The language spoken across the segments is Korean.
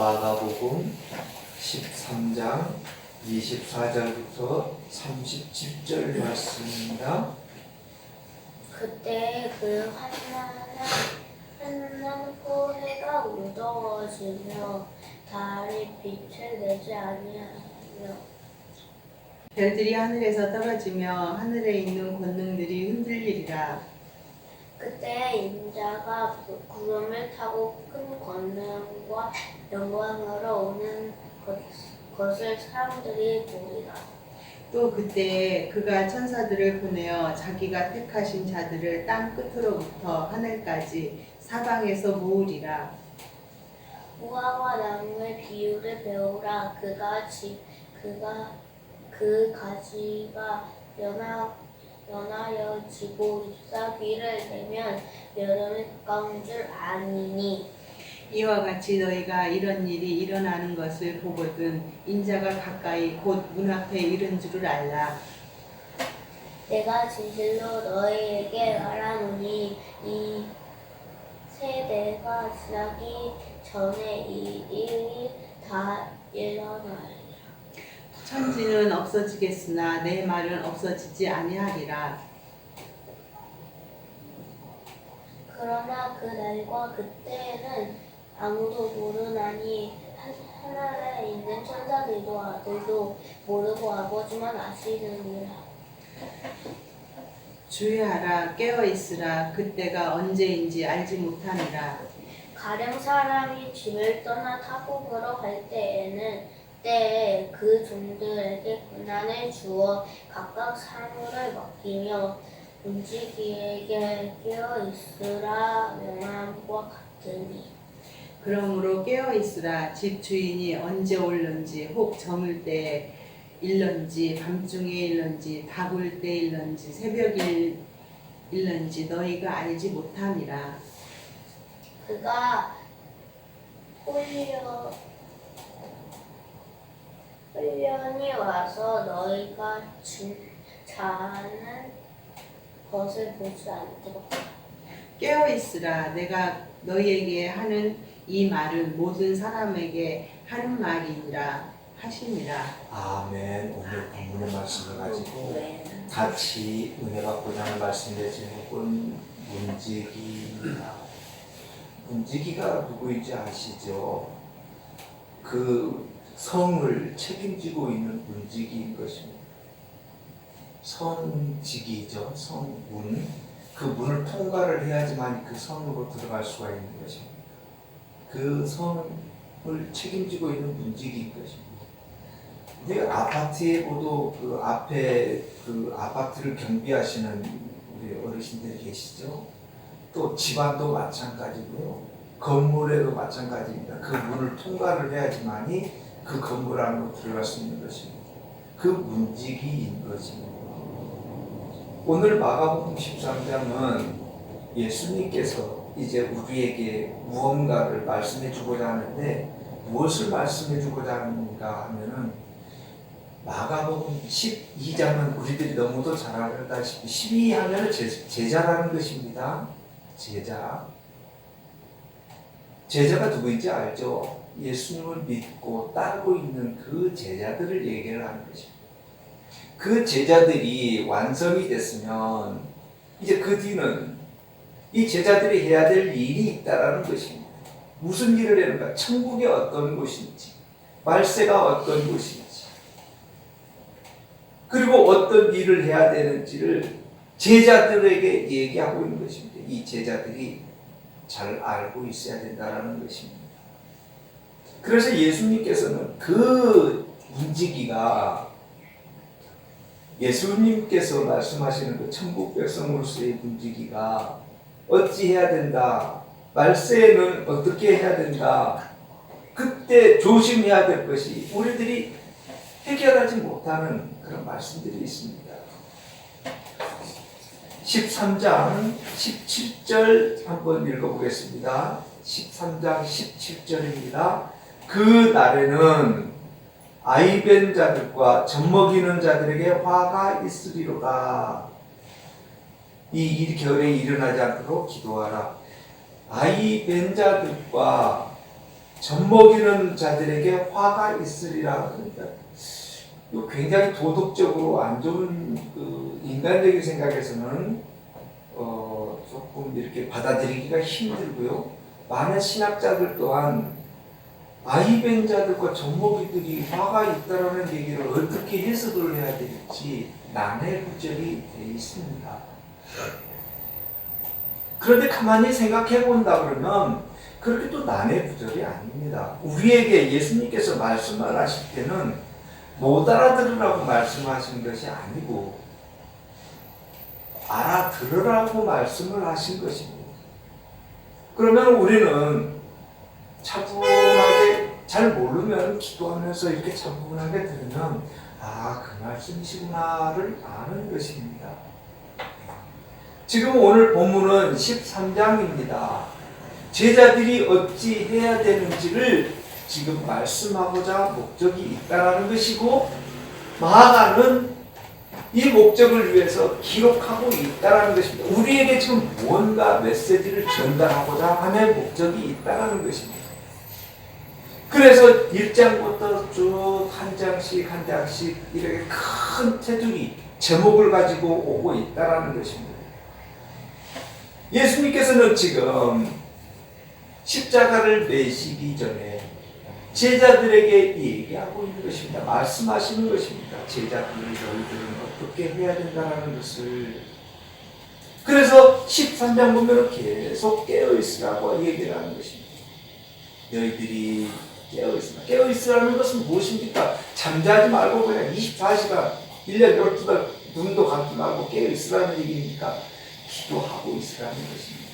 마가복음 13장 24절부터 37절 말씀입니다. 그때 그 한낮 해가 어두워지며 달이 빛을 내지 아니하며 별들이 하늘에서 떨어지며 하늘에 있는 권능들이 흔들리리라. 그때 인자가 구름을 타고 큰 권능과 영광으로 오는 것을 사람들이 보리라. 또 그때 그가 천사들을 보내어 자기가 택하신 자들을 땅 끝으로부터 하늘까지 사방에서 모으리라. 무화과 나무의 비유를 배우라. 그 가지가 연하여지고 잎사귀를 내면 여름이 가까운 줄 아니니. 이와 같이 너희가 이런 일이 일어나는 것을 보거든 인자가 가까이 곧 문 앞에 이른 줄을 알라. 내가 진실로 너희에게 말하노니 이 세대가 지나기 전에 이 일이 다 일어나리라. 천지는 없어지겠으나 내 말은 없어지지 아니하리라. 그러나 그 날과 그때는 아무도 모르나니 하늘에 있는 천사들도 아들도 모르고 아버지만 아시느니라. 주의하라, 깨어 있으라. 그때가 언제인지 알지 못하니라. 가령 사람이 집을 떠나 타국으로 갈 때에 그 종들에게 권한을 주어 각각 사물을 맡기며 움직이게 깨어 있으라 명함과 같으니. 그러므로 깨어 있으라. 집 주인이 언제 올는지 혹 저물 때에 일런지 밤중에 일런지 다굴 때 일런지 새벽에 일런지 너희가 알지 못함이라. 그가 훈련이 와서 너희가 잘하는 것을 보지 않도록. 깨어 있으라. 내가 너희에게 하는 이 말은 모든 사람에게 하는 말이니라 하시니라. 아멘. 오늘 본문의 말씀을 가지고 같이 은혜 받고자 하는 말씀의 제목은 문지기입니다. 문지기가 누구인지 아시죠? 그 성을 책임지고 있는 문지기인 것입니다. 성직이죠. 성문. 그 문을 통과를 해야지만 그 성으로 들어갈 수가 있는 것입니다. 그 성을 책임지고 있는 문지기인 것입니다. 우리 아파트에 보도 그 앞에 그 아파트를 경비하시는 우리 어르신들이 계시죠. 또 집안도 마찬가지고요. 건물에도 마찬가지입니다. 그 문을 통과를 해야지만이 그 건물 안으로 들어갈 수 있는 것입니다. 그 문지기인 것입니다. 오늘 마가복음 13장은 예수님께서 이제 우리에게 무언가를 말씀해 주고자 하는데 무엇을 말씀해 주고자 하는가 하면은 마가복음 12장은 우리들이 너무도 잘 알다시피 12하면 제자라는 것입니다. 제자가 누구인지 알죠? 예수님을 믿고 따르고 있는 그 제자들을 얘기를 하는 것입니다. 그 제자들이 완성이 됐으면 이제 그 뒤는 이 제자들이 해야 될 일이 있다라는 것입니다. 무슨 일을 하는가? 천국이 어떤 곳인지, 말세가 어떤 곳인지, 그리고 어떤 일을 해야 되는지를 제자들에게 얘기하고 있는 것입니다. 이 제자들이 잘 알고 있어야 된다는 것입니다. 그래서 예수님께서는 그 문지기가 예수님께서 말씀하시는 그 천국 백성으로서의 문지기가 어찌해야 된다, 말세에는 어떻게 해야 된다, 그때 조심해야 될 것이 우리들이 해결하지 못하는 그런 말씀들이 있습니다. 13장 17절 한번 읽어보겠습니다. 13장 17절입니다. 그 날에는 아이벤 자들과 젖먹이는 자들에게 화가 있으리로다. 이 일이 결에 일어나지 않도록 기도하라. 아이벤 자들과 젖먹이는 자들에게 화가 있으리라. 그러니까 이거 굉장히 도덕적으로 안 좋은 그 인간적인 생각에서는 조금 이렇게 받아들이기가 힘들고요. 많은 신학자들 또한 아이벤자들과 젖먹이들이 화가 있다라는 얘기를 어떻게 해석을 해야 될지 난해구절이 되어 있습니다. 그런데 가만히 생각해 본다 그러면 그렇게 또 난해구절이 아닙니다. 우리에게 예수님께서 말씀을 하실 때는 못 알아들으라고 말씀하신 것이 아니고 알아들으라고 말씀을 하신 것입니다. 그러면 우리는 차분하게 잘 모르면 기도하면서 이렇게 차분하게 들으면 그 말씀이시구나를 아는 것입니다. 지금 오늘 본문은 13장입니다. 제자들이 어찌 해야 되는지를 지금 말씀하고자 목적이 있다라는 것이고 마가는 이 목적을 위해서 기록하고 있다라는 것입니다. 우리에게 지금 뭔가 메시지를 전달하고자 하는 목적이 있다라는 것입니다. 그래서 1장부터 쭉 한 장씩 한 장씩 이렇게 큰 테두리 제목을 가지고 오고 있다라는 것입니다. 예수님께서는 지금 십자가를 매시기 전에 제자들에게 얘기하고 있는 것입니다. 말씀하시는 것입니다. 제자들이 너희들은 어떻게 해야 된다는 것을. 그래서 13장 보면 계속 깨어있으라고 얘기를 하는 것입니다. 너희들이 깨어있으라. 깨어있으라는 것은 무엇입니까? 잠자지 말고 그냥 24시간 1년 12달 눈도 감지 말고 깨어있으라는 얘기니까 기도하고 있으라는 것입니다.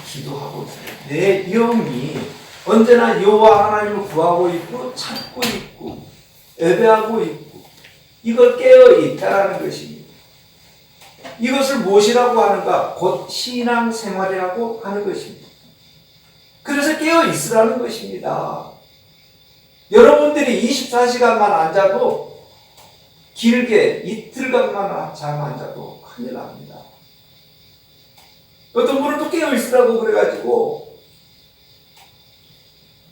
기도하고 있어요. 내 영이 언제나 여호와 하나님을 구하고 있고 찾고 있고 예배하고 있고 이걸 깨어 있다라는 것입니다. 이것을 무엇이라고 하는가? 곧 신앙 생활이라고 하는 것입니다. 그래서 깨어 있으라는 것입니다. 여러분들이 24시간만 앉아도 길게 이틀간만 잠 안 자도 큰일 납니다. 어떤 분은 또 깨어 있으라고 그래가지고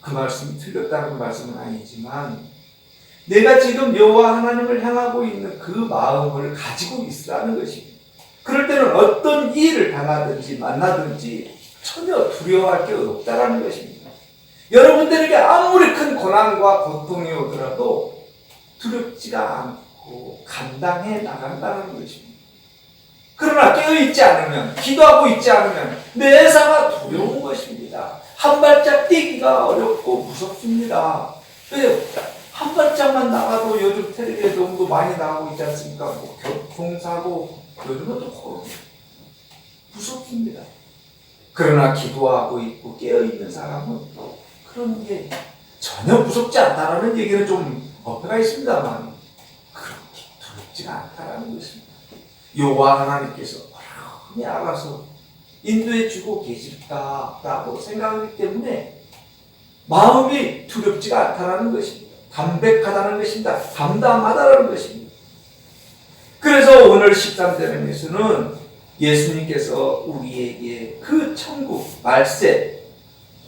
그 말씀이 틀렸다는 말씀은 아니지만 내가 지금 여호와 하나님을 향하고 있는 그 마음을 가지고 있으라는 것입니다. 그럴 때는 어떤 일을 당하든지 만나든지 전혀 두려워할 게 없다라는 것입니다. 여러분들에게 아무리 큰 고난과 고통이 오더라도 두렵지가 않고 감당해 나간다는 것입니다. 그러나 깨어있지 않으면, 기도하고 있지 않으면 매사가 두려운 것입니다. 한 발짝 뛰기가 어렵고 무섭습니다. 왜요? 한 발짝만 나가도 요즘 텔레비에 너무 많이 나오고 있지 않습니까? 뭐 교통사고, 요즘은 또 무섭습니다. 그러나 기도하고 있고 깨어있는 사람은 그런 게 전혀 무섭지 않다라는 얘기는 좀 어폐가 있습니다만 그렇게 두렵지가 않다라는 것입니다. 여호와 하나님께서 많이 알아서 인도해 주고 계실까라고 생각하기 때문에 마음이 두렵지가 않다라는 것입니다. 담백하다는 것입니다. 담담하다는 것입니다. 그래서 오늘 13절에서는 예수님께서 우리에게 그 천국, 말세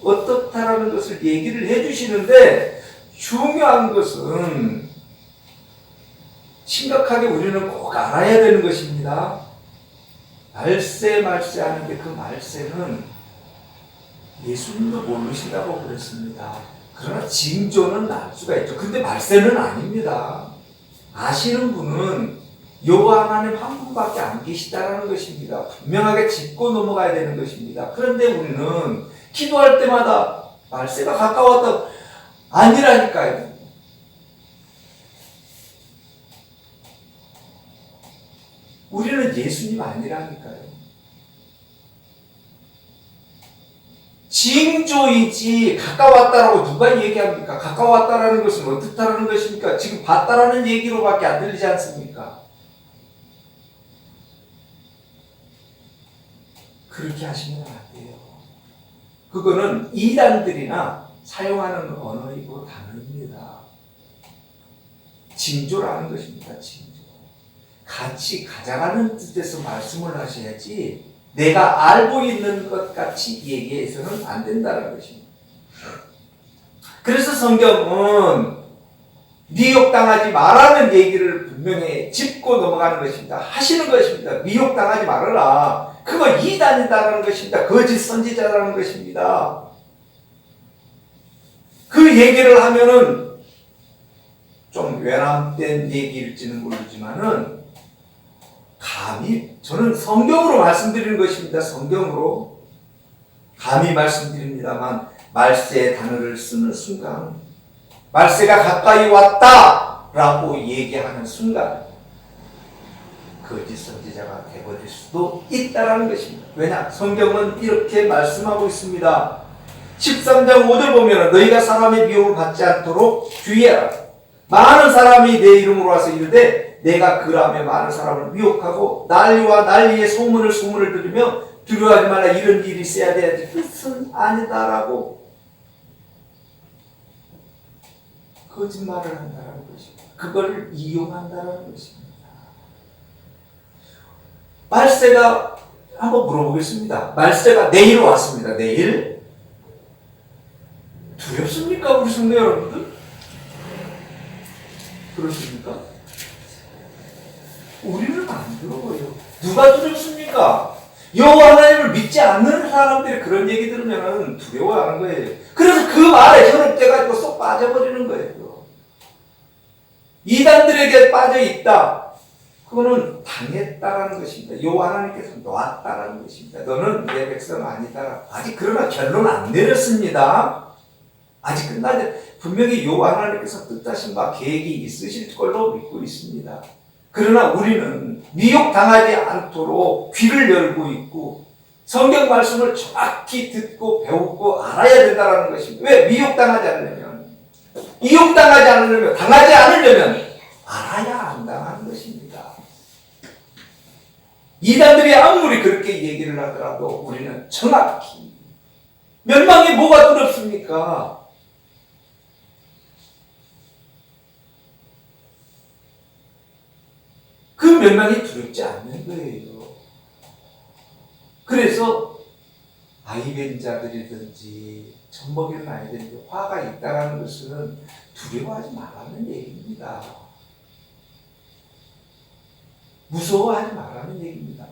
어떻다라는 것을 얘기를 해주시는데 중요한 것은 심각하게 우리는 꼭 알아야 되는 것입니다. 말세 하는데 그 말세는 예수님도 모르신다고 그랬습니다. 그러나 징조는 날 수가 있죠. 근데 말세는 아닙니다. 아시는 분은 여호와 하나님 한 분밖에 안 계시다라는 것입니다. 분명하게 짚고 넘어가야 되는 것입니다. 그런데 우리는 기도할 때마다 말세가 가까웠다 아니라니까요. 우리는 예수님 아니라니까요. 징조이지 가까웠다라고 누가 얘기합니까? 가까웠다라는 것은 어떻다라는 것입니까? 지금 봤다라는 얘기로밖에 안 들리지 않습니까? 그렇게 하시면 안 돼요. 그거는 이단들이나 사용하는 언어이고 단어입니다. 징조라는 것입니다. 징조. 같이 가자라는 뜻에서 말씀을 하셔야지 내가 알고 있는 것 같이 얘기해서는 안 된다는 것입니다. 그래서 성경은 미혹당하지 말라는 얘기를 분명히 짚고 넘어가는 것입니다. 하시는 것입니다. 미혹당하지 말아라. 그거 이단이다라는 것입니다. 거짓 선지자라는 것입니다. 그 얘기를 하면은 좀 외람된 얘기일지는 모르지만은 감히 저는 성경으로 말씀드리는 것입니다. 성경으로 감히 말씀드립니다만 말세의 단어를 쓰는 순간 말세가 가까이 왔다라고 얘기하는 순간 거짓 선지자가 되어버릴 수도 있다라는 것입니다. 왜냐? 성경은 이렇게 말씀하고 있습니다. 13장 5절 보면 너희가 사람의 미혹을 받지 않도록 주의하라. 많은 사람이 내 이름으로 와서 이르되 내가 그라며 많은 사람을 미혹하고 난리와 난리의 소문을 들으며 두려워하지 말라. 이런 일이 있어야 돼야지. 그것은 아니다라고 거짓말을 한다는 것입니다. 그걸 이용한다는 것입니다. 말세가 한번 물어보겠습니다. 말세가 내일 왔습니다. 내일 두렵습니까? 우리 성도 여러분들? 그렇습니까? 우리는 안 두려워요. 누가 두렵습니까? 여호와 하나님을 믿지 않는 사람들이 그런 얘기 들으면 두려워하는 거예요. 그래서 그 말에 현혹돼가지고 쏙 빠져버리는 거예요. 이단들에게 빠져 있다. 그거는 당했다라는 것입니다. 여호와 하나님께서 놓았다라는 것입니다. 너는 내 백성 아니다. 아직 그러나 결론 안 내렸습니다. 아직 끝나지. 분명히 여호와 하나님께서 뜻하신 바 계획이 있으실 걸로 믿고 있습니다. 그러나 우리는 미혹당하지 않도록 귀를 열고 있고 성경 말씀을 정확히 듣고 배우고 알아야 된다는 것입니다. 왜? 미혹당하지 않으려면, 이용당하지 않으려면, 당하지 않으려면 알아야 안 당하는 것입니다. 이단들이 아무리 그렇게 얘기를 하더라도 우리는 정확히 멸망이 뭐가 두렵습니까? 그 멸망이 두렵지 않는 거예요. 그래서 아이된 자들이든지 젖먹이는 아이들이 화가 있다는 것은 두려워하지 말라는 얘기입니다. 무서워하지 말라는 얘기입니다.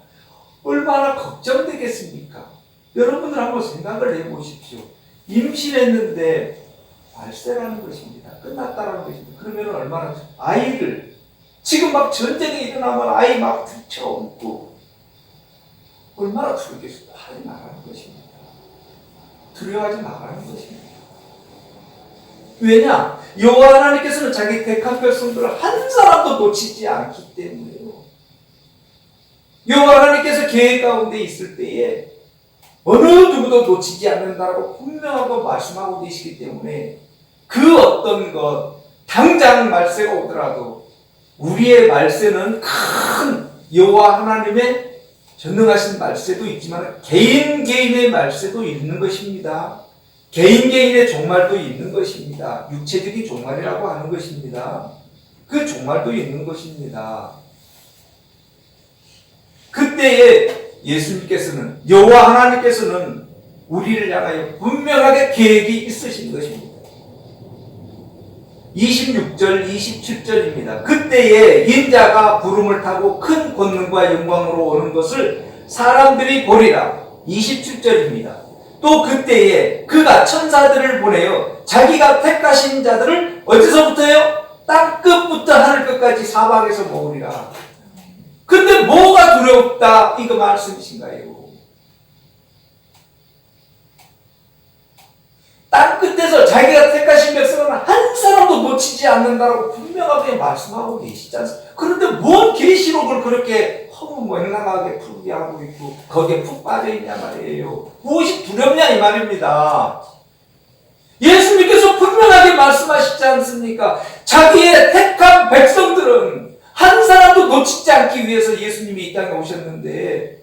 얼마나 걱정되겠습니까? 여러분들 한번 생각을 해보십시오. 임신했는데 발세라는 것입니다. 끝났다라는 것입니다. 그러면 얼마나 아이를 지금 막 전쟁이 일어나면 아이 막 들쳐안고 얼마나 두렵겠습니까? 하지 말라는 것입니다. 두려워하지 말라는 것입니다. 왜냐? 여호와 하나님께서는 자기 택한 백성들을 한 사람도 놓치지 않기 때문에요. 여호와 하나님께서 계획 가운데 있을 때에 어느 누구도 놓치지 않는다라고 분명하고 말씀하고 계시기 때문에 그 어떤 것 당장 말세가 오더라도 우리의 말세는 큰 여호와 하나님의 전능하신 말세도 있지만 개인의 말세도 있는 것입니다. 개인의 종말도 있는 것입니다. 육체적인 종말이라고 하는 것입니다. 그 종말도 있는 것입니다. 그때에 예수님께서는, 여호와 하나님께서는 우리를 향하여 분명하게 계획이 있으신 것입니다. 26절, 27절입니다. 그때에 인자가 구름을 타고 큰 권능과 영광으로 오는 것을 사람들이 보리라. 27절입니다. 또 그때에 그가 천사들을 보내어 자기가 택하신 자들을 어디서부터요? 땅끝부터 하늘끝까지 사방에서 모으리라. 근데 뭐가 두렵다? 이거 말씀이신가요? 땅끝에서 자기가 택하신 백성은 한 사람도 놓치지 않는다라고 분명하게 말씀하고 계시지 않습니까? 그런데 뭔 계시록을 그렇게 허무맹랑하게 풀게 하고 있고 거기에 푹 빠져있냐 말이에요. 무엇이 두렵냐 이 말입니다. 예수님께서 분명하게 말씀하시지 않습니까? 자기의 택한 백성들은 한 사람도 놓치지 않기 위해서 예수님이 이 땅에 오셨는데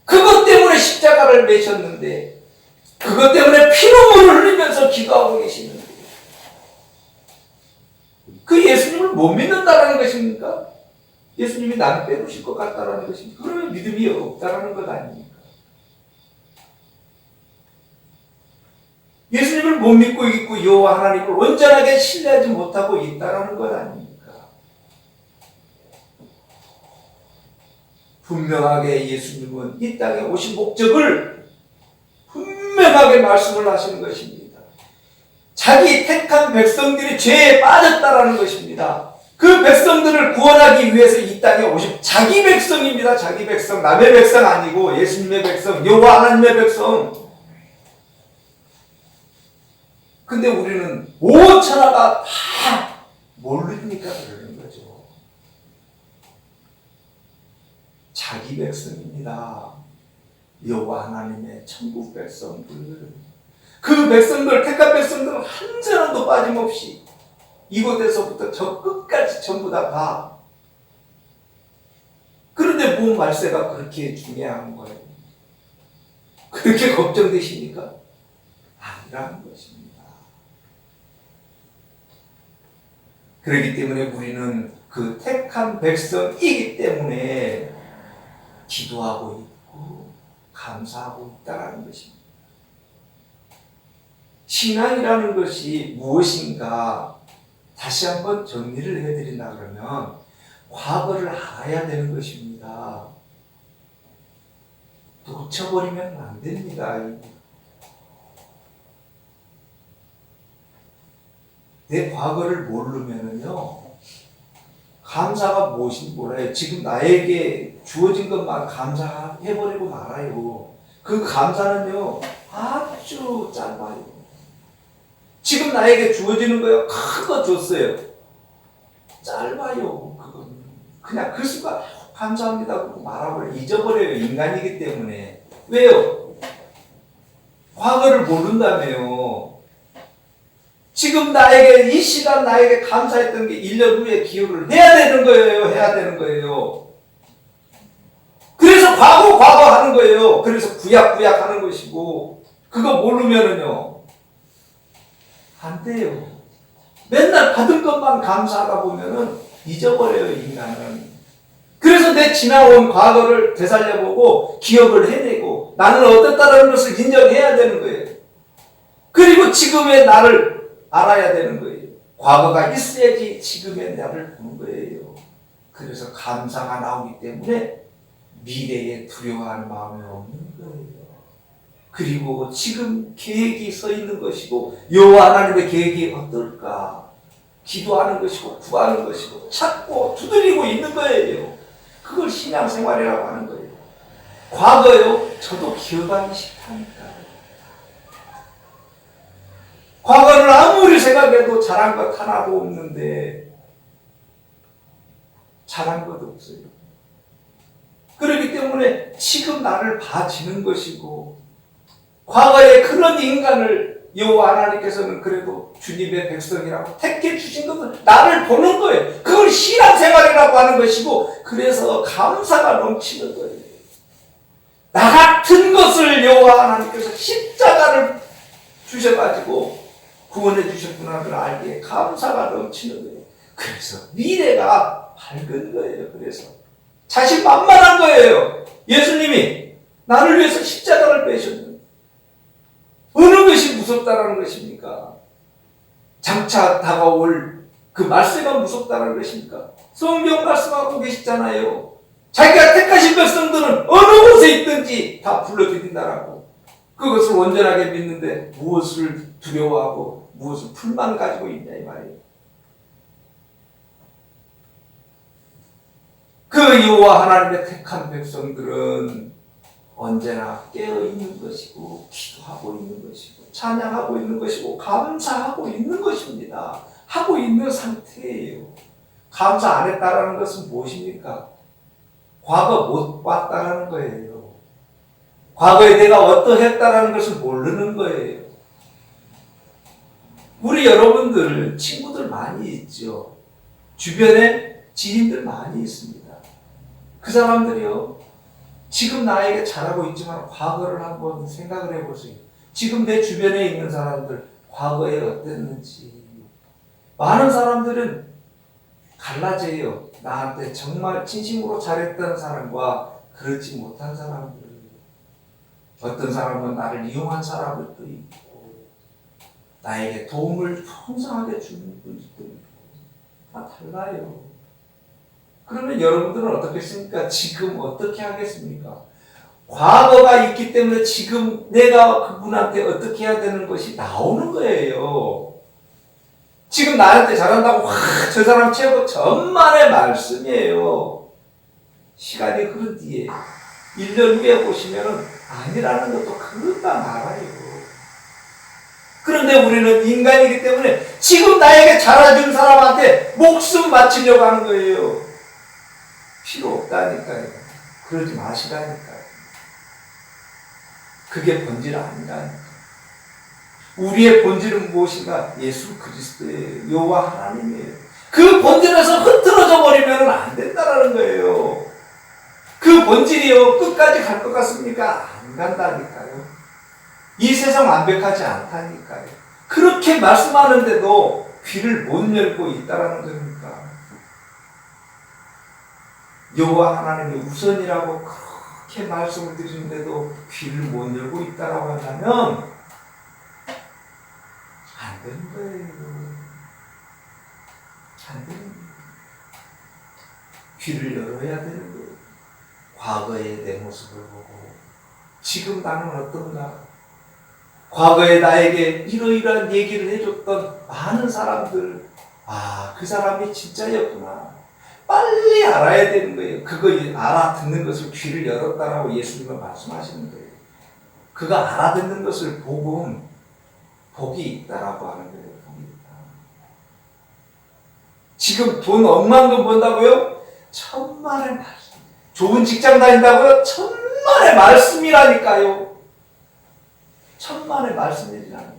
그것 때문에 십자가를 매셨는데 그것 때문에 피눈물을 흘리면서 기도하고 계시는데 그 예수님을 못 믿는다라는 것입니까? 예수님이 나를 빼놓으실 것 같다라는 것입니까? 그러면 믿음이 없다라는 것 아닙니까? 못 믿고 있고 여호와 하나님을 온전하게 신뢰하지 못하고 있다는 것 아닙니까? 분명하게 예수님은 이 땅에 오신 목적을 분명하게 말씀을 하시는 것입니다. 자기 택한 백성들이 죄에 빠졌다라는 것입니다. 그 백성들을 구원하기 위해서 이 땅에 오신 자기 백성입니다. 자기 백성, 남의 백성 아니고 예수님의 백성, 여호와 하나님의 백성. 근데 우리는 온 천하가 다 모르니까 그러는 거죠. 자기 백성입니다. 여호와 하나님의 천국 백성들. 그 백성들, 택한 백성들은 한 사람도 빠짐없이 이곳에서부터 저 끝까지 전부 다 가. 그런데 뭔 말세가 그렇게 중요한 거예요? 그렇게 걱정되십니까? 아니라는 것입니다. 그렇기 때문에 우리는 그 택한 백성이기 때문에 기도하고 있고 감사하고 있다는 것입니다. 신앙이라는 것이 무엇인가 다시 한번 정리를 해드린다 그러면 과거를 알아야 되는 것입니다. 놓쳐버리면 안 됩니다. 내 과거를 모르면은요, 감사가 무엇인지 몰라요. 지금 나에게 주어진 것만 감사해버리고 말아요. 그 감사는요, 아주 짧아요. 지금 나에게 주어지는 거요, 큰 거 줬어요. 짧아요, 그건. 그냥 그 순간, 감사합니다. 그러고 말아버려요. 잊어버려요. 인간이기 때문에. 왜요? 과거를 모른다며요. 지금 나에게 이 시간 나에게 감사했던 게 1년 후에 기억을 해야 되는 거예요. 해야 되는 거예요. 그래서 과거 하는 거예요. 그래서 구약 하는 것이고 그거 모르면은요 안 돼요. 맨날 받은 것만 감사하다 보면은 잊어버려요, 인간은. 그래서 내 지나온 과거를 되살려보고 기억을 해내고 나는 어땠다는 것을 인정해야 되는 거예요. 그리고 지금의 나를 알아야 되는 거예요. 과거가 있어야지 지금의 나를 보는 거예요. 그래서 감사가 나오기 때문에 미래에 두려워하는 마음이 없는 거예요. 그리고 지금 계획이 서 있는 것이고 여호와 하나님의 계획이 어떨까? 기도하는 것이고 구하는 것이고 찾고 두드리고 있는 거예요. 그걸 신앙생활이라고 하는 거예요. 과거요? 저도 기억하기 싫다니까. 과거를 아무리 생각해도 잘한 것 하나도 없는데 잘한 것 없어요. 그렇기 때문에 지금 나를 봐지는 것이고 과거에 그런 인간을 여호와 하나님께서는 그래도 주님의 백성이라고 택해 주신 것은 나를 보는 거예요. 그걸 신앙생활이라고 하는 것이고 그래서 감사가 넘치는 거예요. 나 같은 것을 여호와 하나님께서 십자가를 주셔가지고 구원해 주셨구나를 알기에 감사가 넘치는 거예요. 그래서 미래가 밝은 거예요. 그래서 자신만만한 거예요. 예수님이 나를 위해서 십자가를 빼셨는데 어느 것이 무섭다는 것입니까? 장차 다가올 그 말세가 무섭다는 것입니까? 성경 말씀하고 계시잖아요. 자기가 택하신 백성들은 어느 곳에 있든지 다 불러드린다라고. 그것을 온전하게 믿는데 무엇을 두려워하고 무엇을 불만 가지고 있냐 이 말이에요. 그 여호와 하나님의 택한 백성들은 언제나 깨어있는 것이고 기도하고 있는 것이고 찬양하고 있는 것이고 감사하고 있는 것입니다. 하고 있는 상태예요. 감사 안 했다라는 것은 무엇입니까? 과거 못 봤다라는 거예요. 과거에 내가 어떠했다라는 것을 모르는 거예요. 우리 여러분들 친구들 많이 있죠. 주변에 지인들 많이 있습니다. 그 사람들이요, 지금 나에게 잘하고 있지만 과거를 한번 생각을 해보세요. 지금 내 주변에 있는 사람들 과거에 어땠는지. 많은 사람들은 갈라져요. 나한테 정말 진심으로 잘했던 사람과 그렇지 못한 사람들. 어떤 사람은 나를 이용한 사람들도 있고 나에게 도움을 풍성하게 주는 분들 다 달라요. 그러면 여러분들은 어떻겠습니까? 지금 어떻게 하겠습니까? 과거가 있기 때문에 지금 내가 그분한테 어떻게 해야 되는 것이 나오는 거예요. 지금 나한테 잘한다고 저 사람 최고 전만의 말씀이에요. 시간이 흐른 뒤에 1년 후에 보시면 아니라는 것도 금방 알아요. 그런데 우리는 인간이기 때문에 지금 나에게 잘해준 사람한테 목숨 바치려고 하는 거예요. 필요 없다니까요. 그러지 마시라니까요. 그게 본질 아니라니까요. 우리의 본질은 무엇인가? 예수 그리스도예요. 여호와 하나님이에요. 그 본질에서 흐트러져 버리면 안 된다는 거예요. 그 본질이요 끝까지 갈 것 같습니까? 안 간다니까요. 이 세상 완벽하지 않다니까요. 그렇게 말씀하는데도 귀를 못 열고 있다라는 겁니까? 여호와 하나님이 우선이라고 그렇게 말씀을 드리는데도 귀를 못 열고 있다라고 한다면 안 되는 거예요. 안 되는 거예요. 귀를 열어야 되는 거예요. 과거의 내 모습을 보고 지금 나는 어떤가? 과거에 나에게 이러이러한 얘기를 해줬던 많은 사람들, 그 사람이 진짜였구나. 빨리 알아야 되는 거예요. 그거 알아듣는 것을 귀를 열었다라고 예수님은 말씀하시는 거예요. 그거 알아듣는 것을 복이 있다라고 하는 거예요. 복이 있다. 지금 돈 억만금 번다고요? 천만의 말씀. 좋은 직장 다닌다고요? 천만의 말씀이라니까요. 천만의 말씀이라니까요.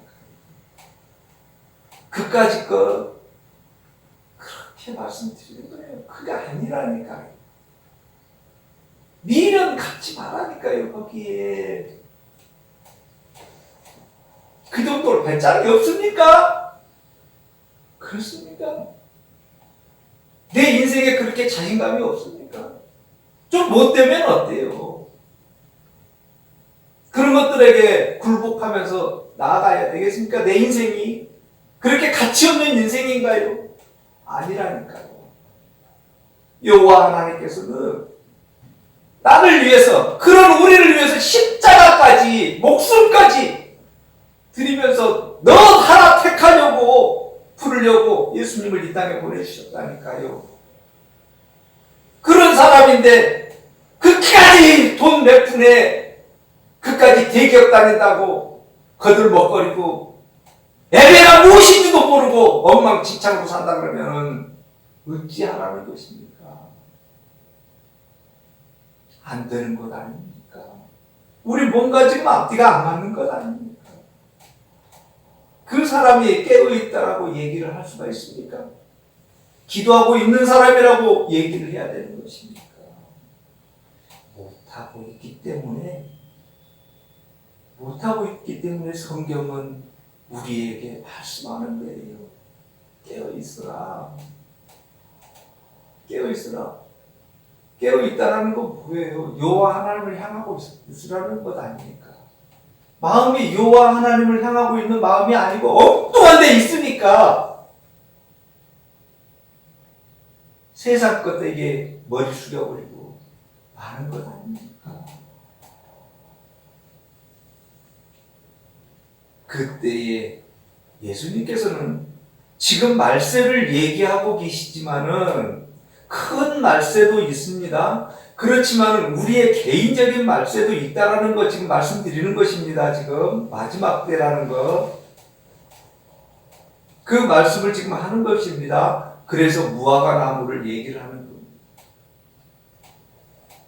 그까짓 거 그렇게 말씀드리는 거예요. 그게 아니라니까요. 미련 갖지 말라니까요. 거기에 그 정도로 배짱이 없습니까? 그렇습니까? 내 인생에 그렇게 자신감이 없습니까? 좀 못되면 어때요? 그런 것들에게 굴복하면서 나아가야 되겠습니까? 내 인생이 그렇게 가치 없는 인생인가요? 아니라니까요. 여호와 하나님께서는 나를 위해서, 그런 우리를 위해서 십자가까지, 목숨까지 드리면서 너 하나 택하려고, 부르려고 예수님을 이 땅에 보내주셨다니까요. 그런 사람인데 그까지 돈 몇 푼에 그까지 대기업 다닌다고 거들먹거리고 예배가 무엇인지도 모르고 엉망진창으로 산다 그러면은 어찌하라는 것입니까? 안 되는 것 아닙니까? 우리 뭔가 지금 앞뒤가 안 맞는 것 아닙니까? 그 사람이 깨어있다라고 얘기를 할 수가 있습니까? 기도하고 있는 사람이라고 얘기를 해야 되는 것입니까? 못하고 있기 때문에 성경은 우리에게 말씀하는 거예요. 깨어있으라. 깨어있으라. 깨어있다라는 건 뭐예요? 여호와 하나님을 향하고 있으라는 것 아닙니까? 마음이 여호와 하나님을 향하고 있는 마음이 아니고 엉뚱한 데 있으니까 세상 것에게 머리 숙여버리고 많은 것 아닙니까? 그때에 예수님께서는 지금 말세를 얘기하고 계시지만은 큰 말세도 있습니다. 그렇지만 우리의 개인적인 말세도 있다라는 거 지금 말씀드리는 것입니다. 지금 마지막 때라는 거. 그 말씀을 지금 하는 것입니다. 그래서 무화과 나무를 얘기를 하는 겁니다.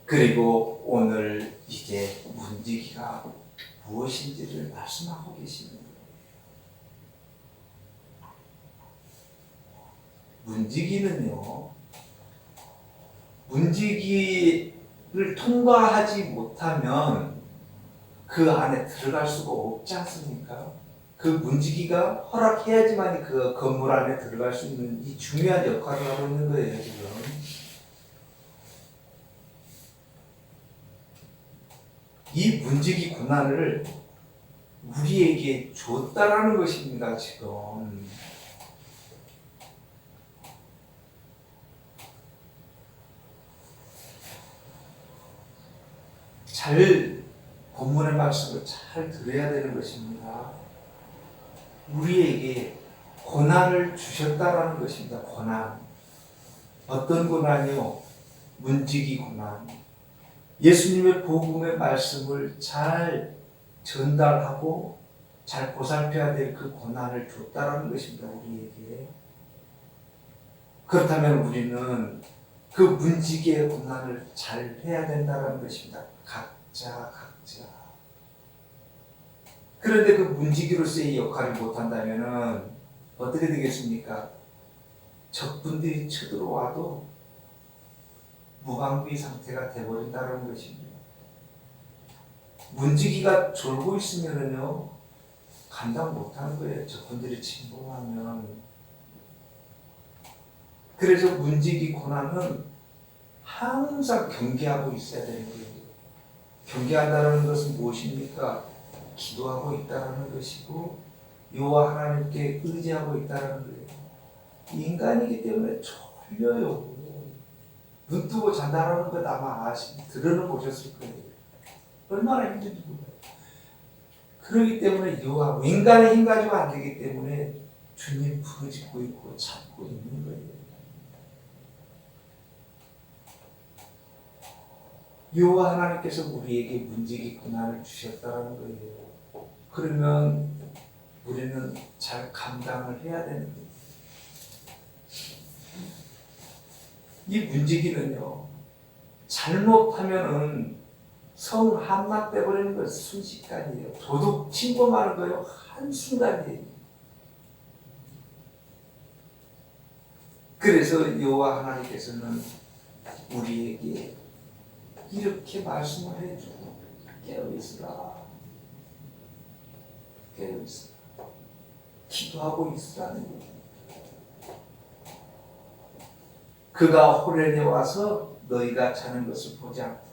그리고 오늘 이제 문지기가 무엇인지를 말씀하고 계시는 거예요. 문지기는요, 문지기를 통과하지 못하면 그 안에 들어갈 수가 없지 않습니까? 그 문지기가 허락해야지만 그 건물 안에 들어갈 수 있는 이 중요한 역할을 하고 있는 거예요, 지금. 이 문지기 고난을 우리에게 줬다라는 것입니다, 지금. 잘 본문의 말씀을 잘 들어야 되는 것입니다. 우리에게 고난을 주셨다라는 것입니다. 고난. 어떤 고난이요? 문지기 고난. 예수님의 복음의 말씀을 잘 전달하고 잘 보살펴야 될 그 고난을 줬다라는 것입니다. 우리에게. 그렇다면 우리는 그 문지기의 고난을 잘 해야 된다는 것입니다. 각자. 그런데 그 문지기로서의 역할을 못한다면 어떻게 되겠습니까? 적군들이 쳐들어와도 무방비 상태가 되어버린다는 것입니다. 문지기가 졸고 있으면요 감당 못하는 거예요. 적군들이 침공하면. 그래서 문지기 고난은 항상 경계하고 있어야 되는 거예요. 경계한다는 것은 무엇입니까? 기도하고 있다는 것이고 여호와 하나님께 의지하고 있다는 거예요. 인간이기 때문에 졸려요. 눈 뜨고 잔다라는 것 아마 들어는 보셨을 거예요. 얼마나 힘든지 몰라요. 그렇기 때문에 여호와 인간의 힘 가지고 안 되기 때문에 주님 부르짖고 있고 찾고 있는 거예요. 여호와 하나님께서 우리에게 문지기 고난을 주셨다는 거예요. 그러면 우리는 잘 감당을 해야 되는 거예요. 이 문지기는요, 잘못하면은 성 한낱 빼버리는 건 순식간이에요. 도둑 침범하는 거요, 한순간이에요. 그래서 여호와 하나님께서는 우리에게 이렇게 말씀을 해주고 깨어있으라. 깨어있으라. 기도하고 있으라는 거예요. 그가 호련에 와서 너희가 자는 것을 보지 않고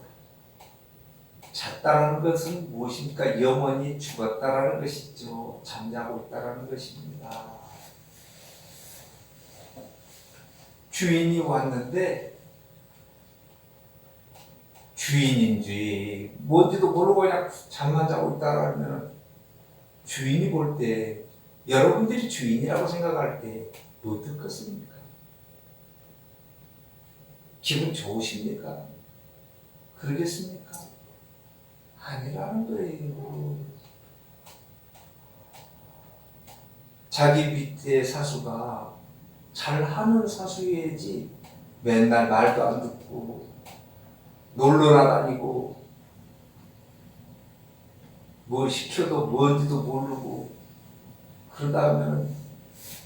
잤다라는 것은 무엇입니까? 영원히 죽었다라는 것이죠. 잠자고 있다라는 것입니다. 주인이 왔는데 주인인지 뭔지도 모르고 그냥 잠만 자고 있다라면 주인이 볼 때 여러분들이 주인이라고 생각할 때 어떻겠습니까? 기분 좋으십니까? 그러겠습니까? 아니라는 거예요. 자기 밑에 사수가 잘하는 사수여야지 맨날 말도 안 듣고 놀러나 다니고 뭘 시켜도 뭔지도 모르고 그러다 하면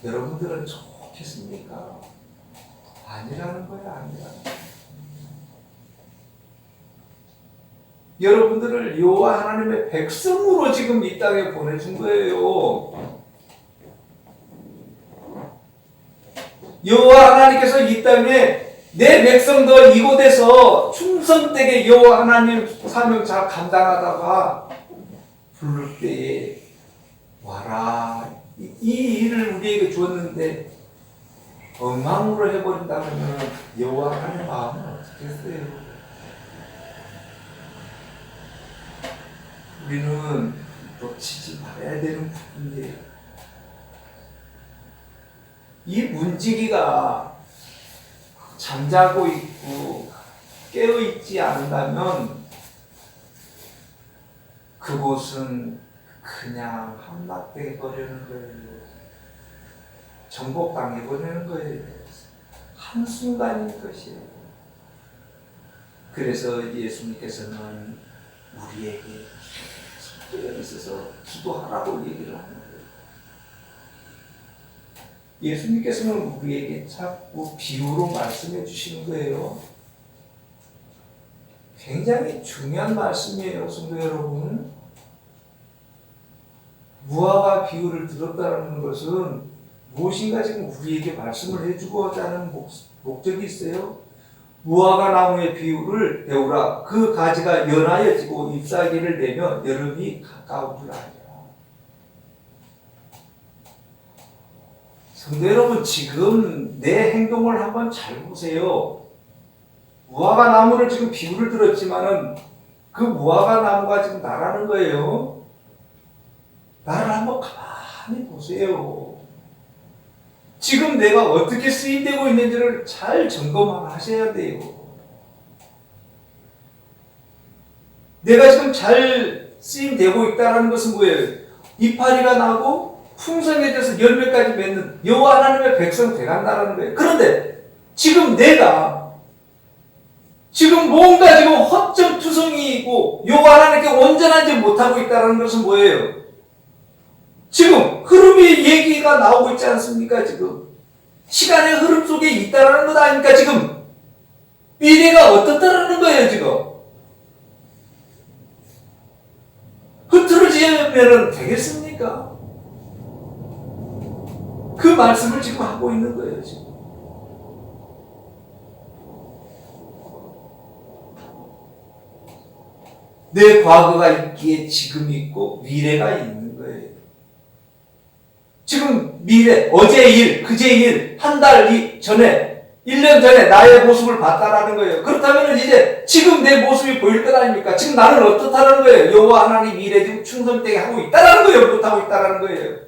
여러분들은 좋겠습니까? 아니라는 거야, 아니라는 거야. 여러분들을 여호와 하나님의 백성으로 지금 이 땅에 보내준 거예요. 여호와 하나님께서 이 땅에 내 백성들 이곳에서 충성되게 여호와 하나님 사명 잘 감당하다가 부를 때에 와라. 이 일을 우리에게 주었는데 엉망으로 해버린다면 여호와 하나님 마음은 어떻게 했어요? 우리는 놓치지 말아야 되는 부분이에요. 이 문지기가 잠자고 있고 깨어있지 않는다면 그곳은 그냥 함락되어버리는 거예요. 정복당해버리는 거예요. 한순간인 것이에요. 그래서 예수님께서는 우리에게 깨어 있어서 기도하라고 얘기를 하는 거예요. 예수님께서는 우리에게 자꾸 비유로 말씀해 주시는 거예요. 굉장히 중요한 말씀이에요, 성도 여러분. 무화과 비유를 들었다는 것은 무엇인가 지금 우리에게 말씀을 해주고자 하는 목적이 있어요. 무화과 나무의 비유를 배우라. 그 가지가 연하여지고 잎사귀를 내며 여름이 가까운 줄 알라. 성도 여러분, 지금 내 행동을 한번 잘 보세요. 무화과 나무를 지금 비유를 들었지만은 그 무화과 나무가 지금 나라는 거예요. 나를 한번 가만히 보세요. 지금 내가 어떻게 쓰임되고 있는지를 잘 점검하셔야 돼요. 내가 지금 잘 쓰임되고 있다는 것은 뭐예요? 이파리가 나고 풍성해져서 열매까지 맺는 여호와 하나님의 백성 돼간다는 거예요. 그런데 지금 내가 지금 뭔가 지금 허점투성이이고 여호와 하나님께 온전하지 못하고 있다는 것은 뭐예요? 지금 흐름의 얘기가 나오고 있지 않습니까? 지금 시간의 흐름 속에 있다라는 것 아닙니까? 지금 미래가 어떻다라는 거예요. 지금 흐트러지면 되겠습니까? 그 말씀을 지금 하고 있는 거예요. 지금 내 과거가 있기에 지금이 있고 미래가 있는 거예요. 지금 미래, 어제의 일, 그제의 일, 한 달 전에, 1년 전에 나의 모습을 봤다라는 거예요. 그렇다면 이제 지금 내 모습이 보일 것 아닙니까? 지금 나는 어떻다는 거예요? 여호와 하나님 미래 지금 충성되게 하고 있다라는 거예요? 못하고 있다라는 거예요?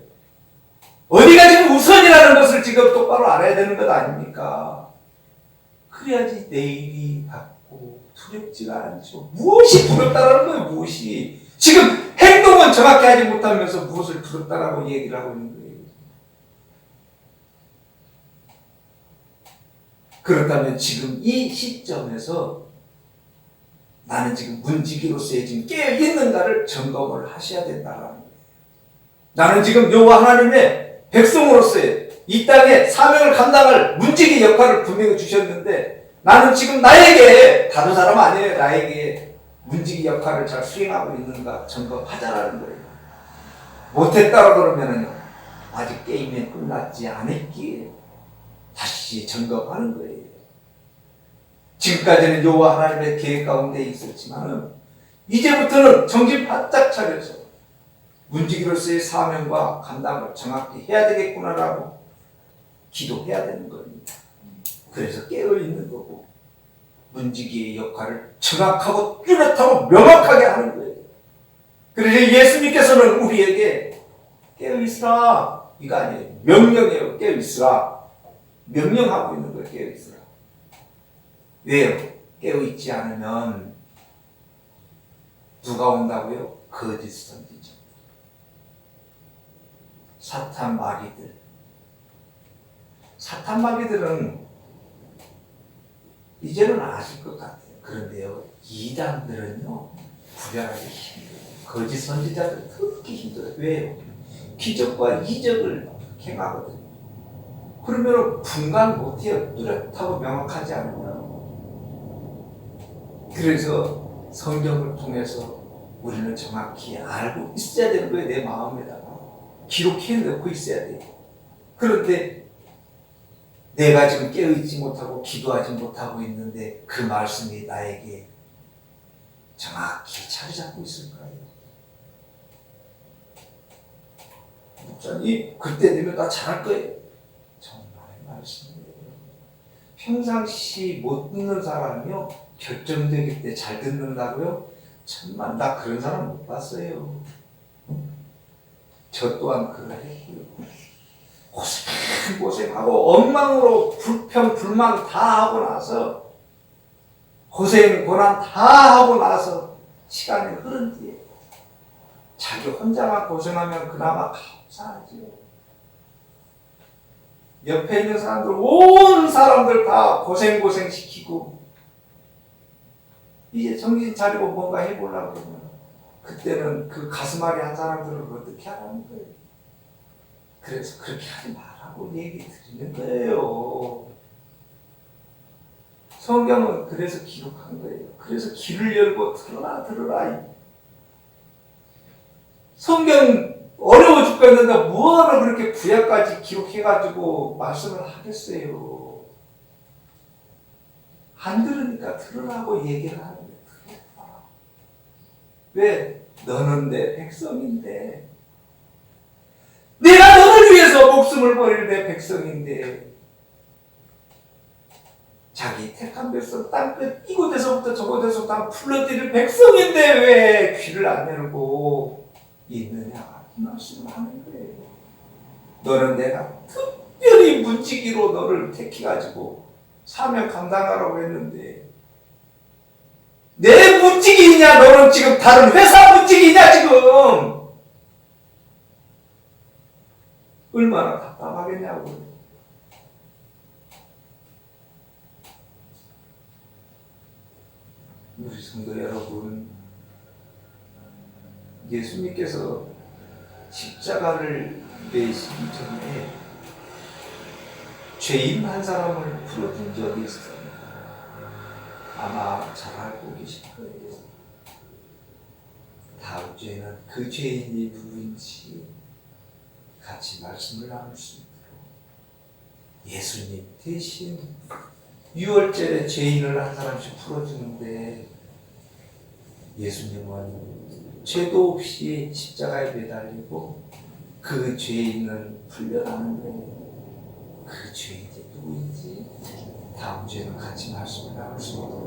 어디가 지금 우선이라는 것을 지금 똑바로 알아야 되는 것 아닙니까? 그래야지 내일이 밝고 두렵지가 않죠. 무엇이 두렵다라는 거예요? 무엇이? 지금 행동은 정확히 하지 못하면서 무엇을 두렵다라고 얘기를 하고 있는 거예요. 그렇다면 지금 이 시점에서 나는 지금 문지기로서의 지금 깨어있는가를 점검을 하셔야 된다는 거예요. 나는 지금 여호와 하나님의 백성으로서의 이 땅에 사명을 감당할 문지기 역할을 분명히 주셨는데 나는 지금 나에게 다른 사람 아니에요. 나에게 문지기 역할을 잘 수행하고 있는가 점검하자라는 거예요. 못했다고 그러면은요 아직 게임이 끝났지 않았기에 다시 점검하는 거예요. 지금까지는 여호와 하나님의 계획 가운데 있었지만은 이제부터는 정신 바짝 차려서 문지기로서의 사명과 감당을 정확히 해야 되겠구나라고 기도해야 되는 겁니다. 그래서 깨어있는 거고 문지기의 역할을 정확하고 뚜렷하고 명확하게 하는 거예요. 그래서 예수님께서는 우리에게 깨어있으라 이거 아니에요. 명령이에요. 깨어있으라. 명령하고 있는 거예요. 깨어있으라. 왜요? 깨어있지 않으면 누가 온다고요? 거짓 선지자. 사탄 마귀들. 사탄 마귀들은 이제는 아실 것 같아요. 그런데요, 이단들은요, 구별하기 힘들어요. 거짓 선지자들 특히 힘들어요. 왜요? 기적과 이적을 행하거든요. 그러면 분간 못해요. 뚜렷하고 명확하지 않으면. 그래서 성경을 통해서 우리는 정확히 알고 있어야 되는 거예요. 내 마음에다가. 기록해 놓고 있어야 돼요. 그런데 내가 지금 깨어있지 못하고 기도하지 못하고 있는데 그 말씀이 나에게 정확히 자리 잡고 있을까요? 목사님 그때 되면 나 잘할 거예요. 정말 말씀이에요. 평상시 못 듣는 사람이요 결정적일 때 잘 듣는다고요? 정말 나 그런 사람 못 봤어요. 저 또한 그러했고요. 고생하고 엉망으로 불평 불만 다 하고 나서 고생 고난 다 하고 나서 시간이 흐른 뒤에 자기 혼자만 고생하면 그나마 감사하지요. 옆에 있는 사람들 온 사람들 다 고생 시키고 이제 정신 차리고 뭔가 해보려고 그러면 그때는 그 가슴앓이 한 사람들을 어떻게 하라는 거예요. 그래서 그렇게 하지 말라고 얘기 드리는 거예요. 성경은 그래서 기록한 거예요. 그래서 길을 열고 들어라. 성경 어려워 죽겠는데 뭐하러 그렇게 구약까지 기록해가지고 말씀을 하겠어요. 안 들으니까 들으라고 얘기를 하는 거예요. 들어라. 왜? 너는 내 백성인데 내가 너를 위해서 목숨을 버릴 내 백성인데 자기 택한 백성 땅끝 이곳에서부터 저곳에서 다 불러들일 백성인데 왜 귀를 안 열고 있느냐 이 말씀을 하는 거예요. 너는 내가 특별히 문지기로 너를 택해가지고 사명 감당하라고 했는데 내 문지기냐 너는 지금 다른 회사 문지기냐 지금 얼마나 답답하겠냐고. 우리 성도 여러분, 예수님께서 십자가를 내시기 전에 죄인 한 사람을 풀어준 적이 있어요. 아마 잘 알고 계실 거예요. 다음 주에는 그 죄인이 누구인지 같이 말씀을 나눌 수 있도록 예수님 대신 6월절에 죄인을 한 사람씩 풀어주는데 예수님은 죄도 없이 십자가에 매달리고 그 죄인은 풀려나는데 그 죄인이 누구인지 다음 주에는 같이 말씀을 나눌 수 있도록